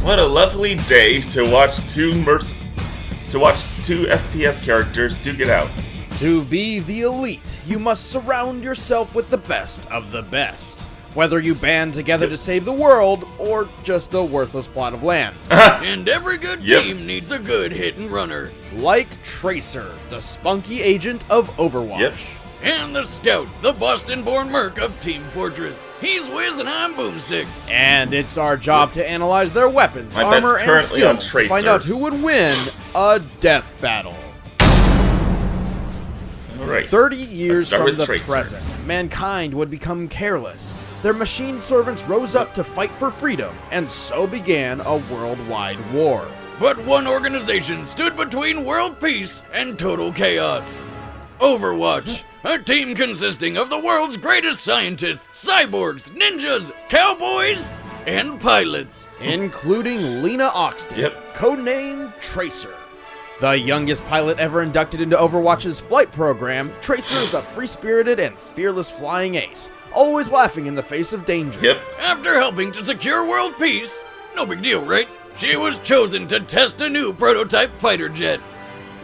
What a lovely day to watch two FPS characters duke it out. To be the elite, you must surround yourself with the best of the best. Whether you band together to save the world, or just a worthless plot of land. And every good team needs a good hit and runner. Like Tracer, the spunky agent of Overwatch. Yep. And the Scout, the Boston-born merc of Team Fortress. He's Wiz and I'm Boomstick. And it's our job to analyze their weapons, My bet's armor, and currently on skills to find Tracer. out who would win a death battle. Alright. 30 years start from with the Tracer. present, mankind would become careless. Their machine servants rose up to fight for freedom, and so began a worldwide war. But one organization stood between world peace and total chaos. Overwatch, a team consisting of the world's greatest scientists, cyborgs, ninjas, cowboys, and pilots. Including Lena Oxton, Yep. codenamed Tracer. The youngest pilot ever inducted into Overwatch's flight program, Tracer is a free-spirited and fearless flying ace, always laughing in the face of danger. Yep. After helping to secure world peace, no big deal, right? She was chosen to test a new prototype fighter jet,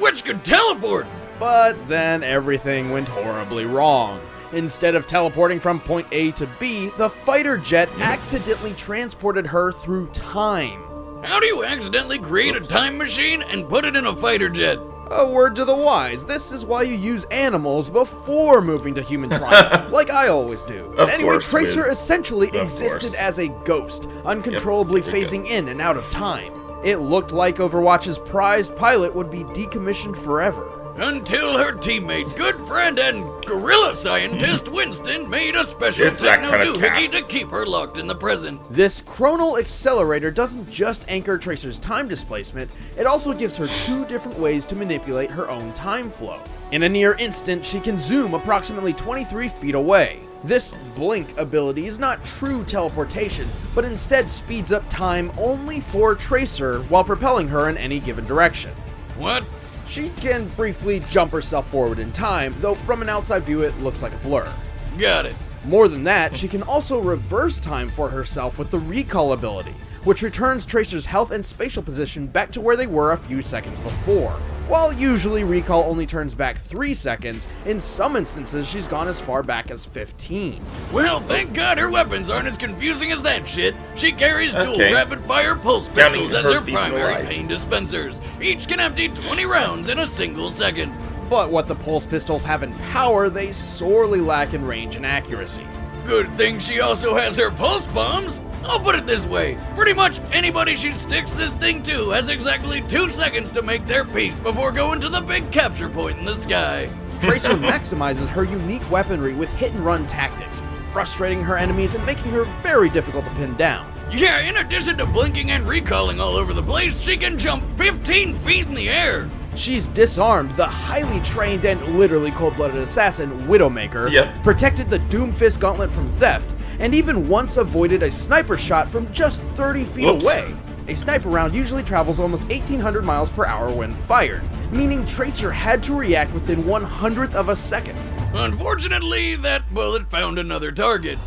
which could teleport. But then everything went horribly wrong. Instead of teleporting from point A to B, the fighter jet accidentally transported her through time. How do you accidentally create a time machine and put it in a fighter jet? A word to the wise, this is why you use animals before moving to human trials, like I always do. Of Anyway, course, Tracer Wiz. essentially Of existed course. as a ghost, uncontrollably Yep, here we phasing in and out of time. It looked like Overwatch's prized pilot would be decommissioned forever. Until her teammate, good friend, and gorilla scientist Winston made a special It's that kind of techno-doohickey cast. to keep her locked in the present. This chronal-accelerator doesn't just anchor Tracer's time displacement, it also gives her two different ways to manipulate her own time flow. In a near instant, she can zoom approximately 23 feet away. This blink ability is not true teleportation, but instead speeds up time only for Tracer while propelling her in any given direction. What? She can briefly jump herself forward in time, though from an outside view it looks like a blur. Got it. More than that, she can also reverse time for herself with the recall ability, which returns Tracer's health and spatial position back to where they were a few seconds before. While usually recall only turns back 3 seconds, in some instances she's gone as far back as 15. Well, thank God her weapons aren't as confusing as that shit. She carries dual Okay. rapid-fire pulse Counting pistols as her her feet primary alive. pain dispensers. Each can empty 20 rounds in a single second. But what the pulse pistols have in power, they sorely lack in range and accuracy. Good thing she also has her pulse bombs. I'll put it this way, pretty much anybody she sticks this thing to has exactly 2 seconds to make their peace before going to the big capture point in the sky. Tracer maximizes her unique weaponry with hit-and-run tactics, frustrating her enemies and making her very difficult to pin down. Yeah, in addition to blinking and recalling all over the place, she can jump 15 feet in the air. She's disarmed the highly trained and literally cold-blooded assassin Widowmaker, Yep. protected the Doomfist Gauntlet from theft, and even once avoided a sniper shot from just 30 feet Whoops. away. A sniper round usually travels almost 1,800 miles per hour when fired, meaning Tracer had to react within 1/100th of a second. Unfortunately, that bullet found another target.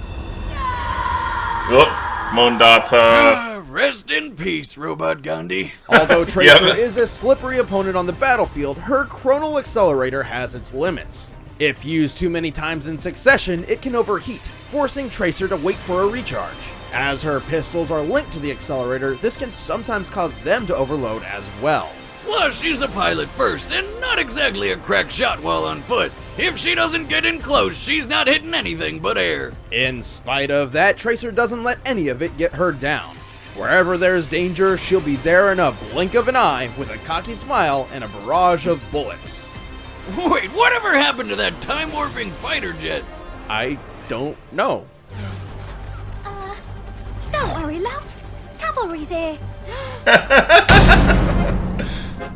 Whoop. Mondata. Rest in peace, Robot Gandhi. Although Tracer Yep. is a slippery opponent on the battlefield, her chronal accelerator has its limits. If used too many times in succession, it can overheat, forcing Tracer to wait for a recharge. As her pistols are linked to the accelerator, this can sometimes cause them to overload as well. Plus, she's a pilot first, and not exactly a crack shot while on foot. If she doesn't get in close, she's not hitting anything but air. In spite of that, Tracer doesn't let any of it get her down. Wherever there's danger, she'll be there in a blink of an eye with a cocky smile and a barrage of bullets. Wait, whatever happened to that time-warping fighter jet? I don't know. Don't worry, loves. Cavalry's here.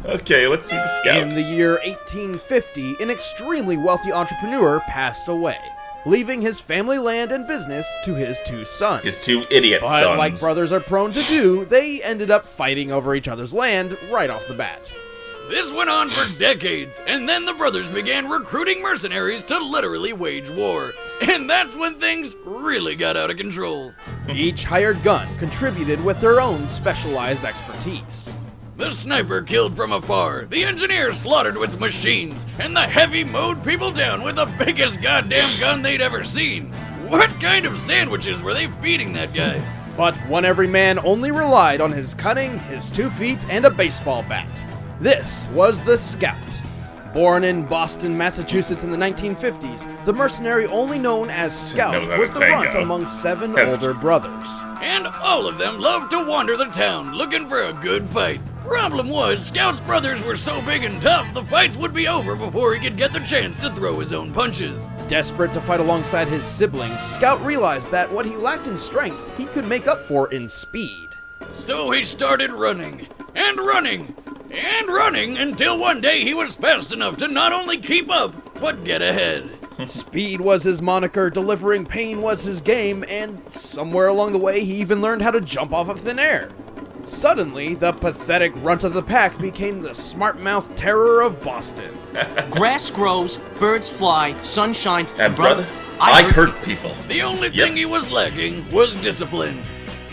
Okay, let's see the scout. In the year 1850, an extremely wealthy entrepreneur passed away, leaving his family land and business to his 2 sons. His 2 idiot But sons. like brothers are prone to do, they ended up fighting over each other's land right off the bat. This went on for decades, and then the brothers began recruiting mercenaries to literally wage war. And that's when things really got out of control. Each hired gun contributed with their own specialized expertise. The sniper killed from afar, the engineer slaughtered with machines, and the heavy mowed people down with the biggest goddamn gun they'd ever seen. What kind of sandwiches were they feeding that guy? But one every man only relied on his cunning, his 2 feet, and a baseball bat. This was the Scout. Born in Boston, Massachusetts in the 1950s, the mercenary only known as Scout was the runt among 7 older brothers. And all of them loved to wander the town looking for a good fight. Problem was, Scout's brothers were so big and tough, the fights would be over before he could get the chance to throw his own punches. Desperate to fight alongside his siblings, Scout realized that what he lacked in strength, he could make up for in speed. So he started running, and running, and running until one day he was fast enough to not only keep up, but get ahead. Speed was his moniker, delivering pain was his game, and somewhere along the way he even learned how to jump off of thin air. Suddenly, the pathetic runt of the pack became the smart-mouthed terror of Boston. Grass grows, birds fly, sun shines, And brother, I hurt people. The only thing he was lacking was discipline,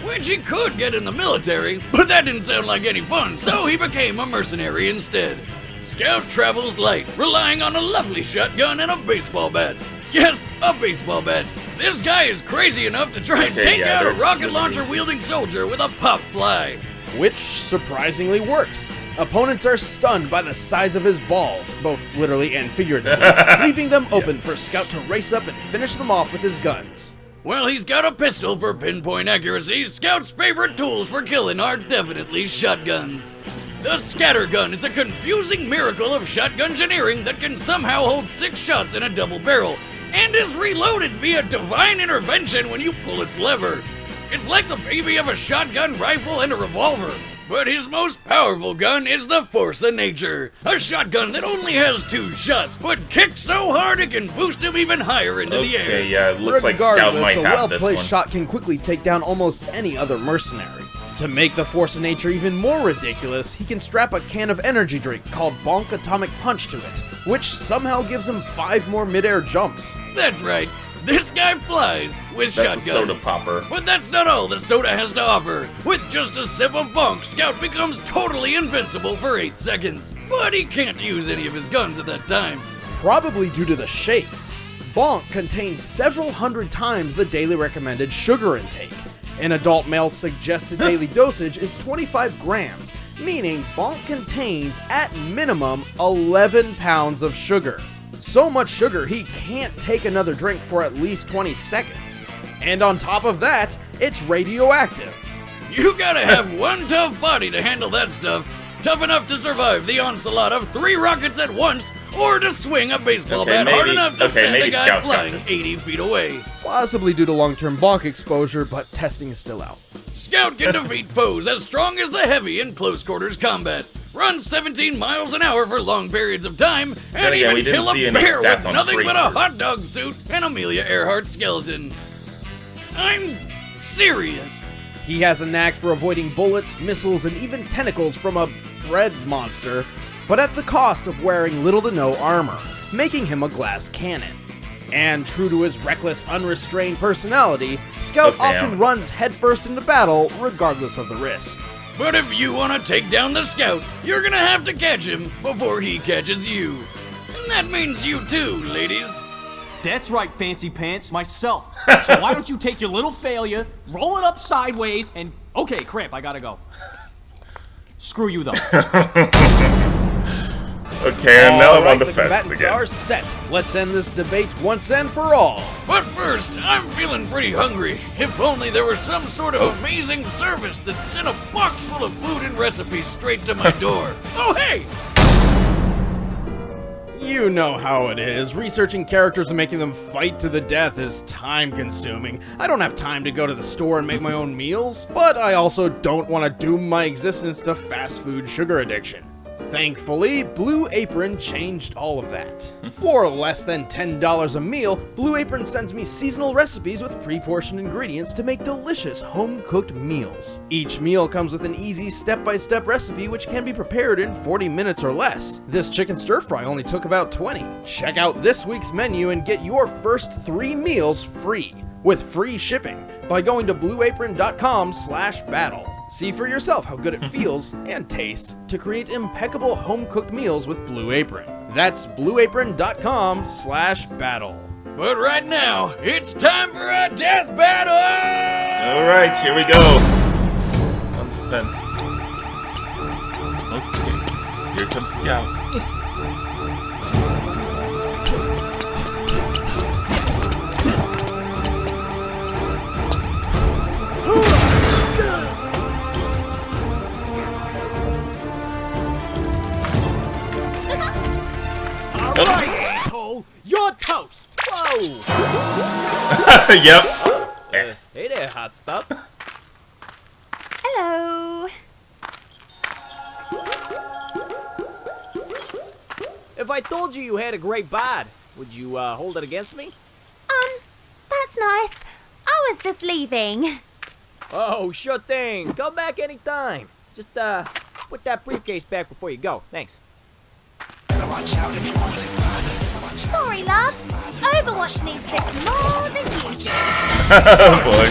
which he could get in the military, but that didn't sound like any fun, so he became a mercenary instead. Scout travels light, relying on a lovely shotgun and a baseball bat. Yes, a baseball bat. This guy is crazy enough to try and take out a rocket launcher wielding soldier with a pop fly. Which surprisingly works. Opponents are stunned by the size of his balls, both literally and figuratively, leaving them open for Scout to race up and finish them off with his guns. Well, he's got a pistol for pinpoint accuracy. Scout's favorite tools for killing are definitely shotguns. The scattergun is a confusing miracle of shotgun engineering that can somehow hold 6 shots in a double barrel, and is reloaded via divine intervention when you pull its lever. It's like the baby of a shotgun rifle and a revolver. But his most powerful gun is the force of nature. A shotgun that only has 2 shots, but kicks so hard it can boost him even higher into the air. Okay, yeah, it looks like Scout might have this a well-placed one. shot can quickly take down almost any other mercenary. To make the force of nature even more ridiculous, he can strap a can of energy drink called Bonk Atomic Punch to it, which somehow gives him 5 more mid-air jumps. That's right. This guy flies with shotguns. That's a soda popper. But that's not all the soda has to offer. With just a sip of bonk, Scout becomes totally invincible for 8 seconds. But he can't use any of his guns at that time. Probably due to the shakes. Bonk contains several hundred times the daily recommended sugar intake. An adult male's suggested daily dosage is 25 grams, meaning Bonk contains, at minimum, 11 pounds of sugar. So much sugar he can't take another drink for at least 20 seconds. And on top of that, it's radioactive. You gotta have one tough body to handle that stuff. Tough enough to survive the onslaught of 3 rockets at once, or to swing a baseball bat hard enough to send a guy flying 80 feet away. Possibly due to long-term Bonk exposure, but testing is still out. Scout can defeat foes as strong as the heavy in close quarters combat, run 17 miles an hour for long periods of time, and even kill a bear with nothing but a hot dog suit and Amelia Earhart skeleton. I'm serious. He has a knack for avoiding bullets, missiles, and even tentacles from a bread monster, but at the cost of wearing little to no armor, making him a glass cannon. And true to his reckless, unrestrained personality, Scout often runs headfirst into battle, regardless of the risk. But if you want to take down the Scout, you're gonna have to catch him before he catches you. And that means you too, ladies. That's right, Fancy Pants, myself. So why don't you take your little failure, roll it up sideways, and... Okay, crap, I gotta go. Screw you, though. Okay, and now I'm on the fence combatants again. are set. Let's end this debate once and for all. But first, I'm feeling pretty hungry. If only there was some sort of amazing service that sent a box full of food and recipes straight to my door. Oh, hey! You know how it is. Researching characters and making them fight to the death is time-consuming. I don't have time to go to the store and make my own meals, but I also don't want to doom my existence to fast food sugar addiction. Thankfully, Blue Apron changed all of that. For less than $10 a meal, Blue Apron sends me seasonal recipes with pre-portioned ingredients to make delicious home-cooked meals. Each meal comes with an easy step-by-step recipe which can be prepared in 40 minutes or less. This chicken stir-fry only took about 20. Check out this week's menu and get your first 3 meals free, with free shipping, by going to blueapron.com/battle. See for yourself how good it feels and tastes to create impeccable home-cooked meals with Blue Apron. That's blueapron.com/battle. But right now, it's time for a death battle! Alright, here we go. On the fence. Okay. Here comes Scout. Alright, asshole! You're toast! Whoa! Yep. Yes. Hey there, hot stuff. Hello. If I told you you had a great bod, would you hold it against me? That's nice. I was just leaving. Oh, sure thing. Come back anytime. Just put that briefcase back before you go. Thanks. Sorry, love. Overwatch needs this more than you do. Oh boy.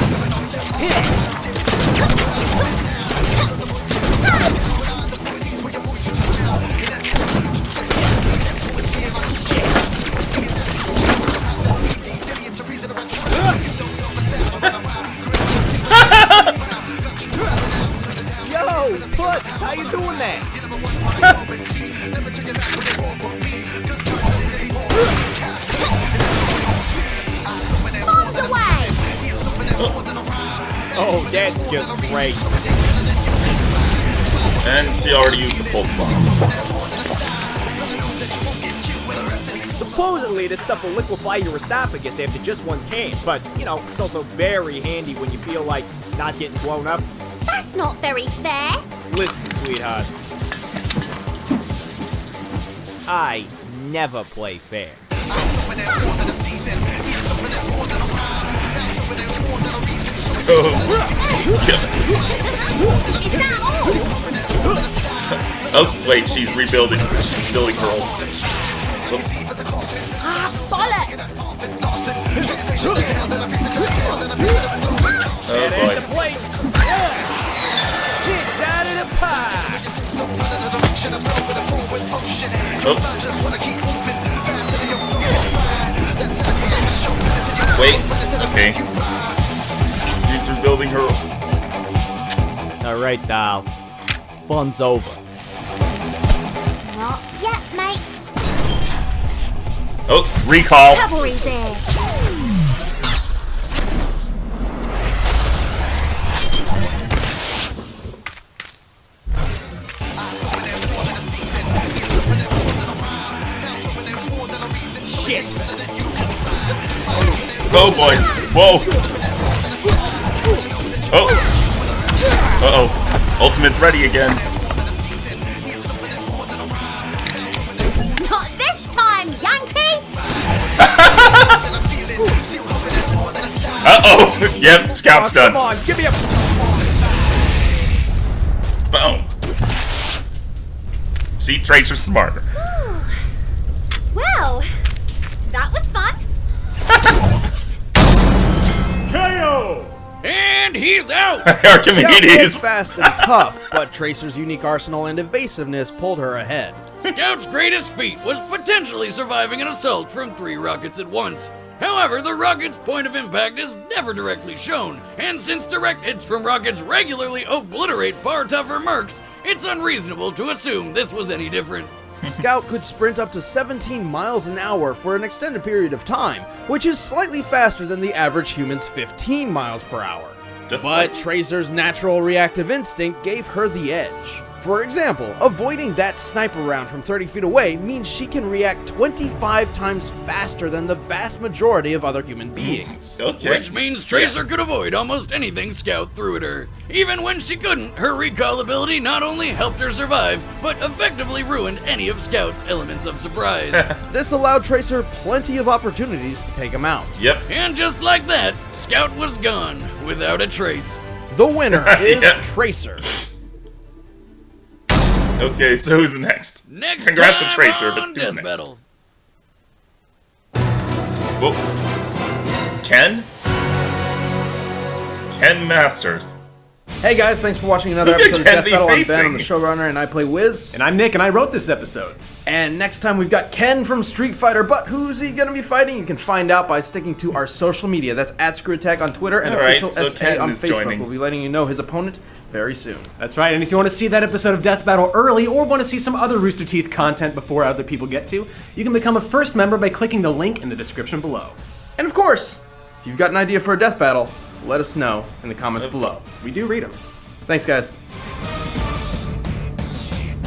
Yo, Putz, how you doing there? Bombs away. Oh, that's just great. And she already used the pulse bomb. Supposedly, this stuff will liquefy your esophagus after just one can, but, you know, it's also very handy when you feel like not getting blown up. That's not very fair. Listen, sweetheart. I never play fair. Is that all? Oh, wait, she's rebuilding. She's building her own. Oops. Ah, bollocks. Oh At the boy. plate. Kids out of the pie. Oh. Wait. Okay. She's rebuilding her. All right, doll. Fun's over. Not yet, mate. Oh, recall. Cavalry's there. Shit. Oh boy. Whoa. Oh. Uh-oh. Ultimate's ready again. Not this time, Yankee. Uh-oh. Yep, Scout's done. Come on, give me a... Boom. See, Tracer's smarter. Well, that was fun. KO! And he's out! Scout was Archimedes. fast and tough, but Tracer's unique arsenal and evasiveness pulled her ahead. Scout's greatest feat was potentially surviving an assault from 3 rockets at once. However, the rocket's point of impact is never directly shown, and since direct hits from rockets regularly obliterate far tougher mercs, it's unreasonable to assume this was any different. Scout could sprint up to 17 miles an hour for an extended period of time, which is slightly faster than the average human's 15 miles per hour. Just But like- Tracer's natural reactive instinct gave her the edge. For example, avoiding that sniper round from 30 feet away means she can react 25 times faster than the vast majority of other human beings. Okay. Which means Tracer could avoid almost anything Scout threw at her. Even when she couldn't, her recall ability not only helped her survive, but effectively ruined any of Scout's elements of surprise. This allowed Tracer plenty of opportunities to take him out. Yep. And just like that, Scout was gone without a trace. The winner is Yeah. Tracer. Okay, so who's next? Next Congrats to time Tracer, but on who's Death next? Battle. Whoa. Ken? Ken Masters. Hey guys, thanks for watching another Who could episode of Ken Death be Battle. I'm Ben, facing? I'm the showrunner, and I play Wiz. And I'm Nick, and I wrote this episode. And next time we've got Ken from Street Fighter, but who's he gonna be fighting? You can find out by sticking to our social media. That's at ScrewAttack on Twitter and Alright, official so SA Ken on is Facebook. joining. We'll be letting you know his opponent very soon. That's right, and if you want to see that episode of Death Battle early, or want to see some other Rooster Teeth content before other people get to, you can become a first member by clicking the link in the description below. And of course, if you've got an idea for a death battle, let us know in the comments below. We do read them. Thanks, guys.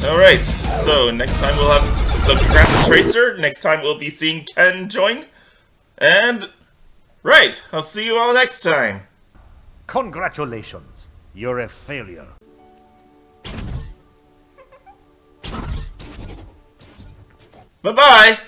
Alright, so next time we'll have... So congrats to Tracer. Next time we'll be seeing Ken join. And... Right, I'll see you all next time. Congratulations, you're a failure. Bye-bye!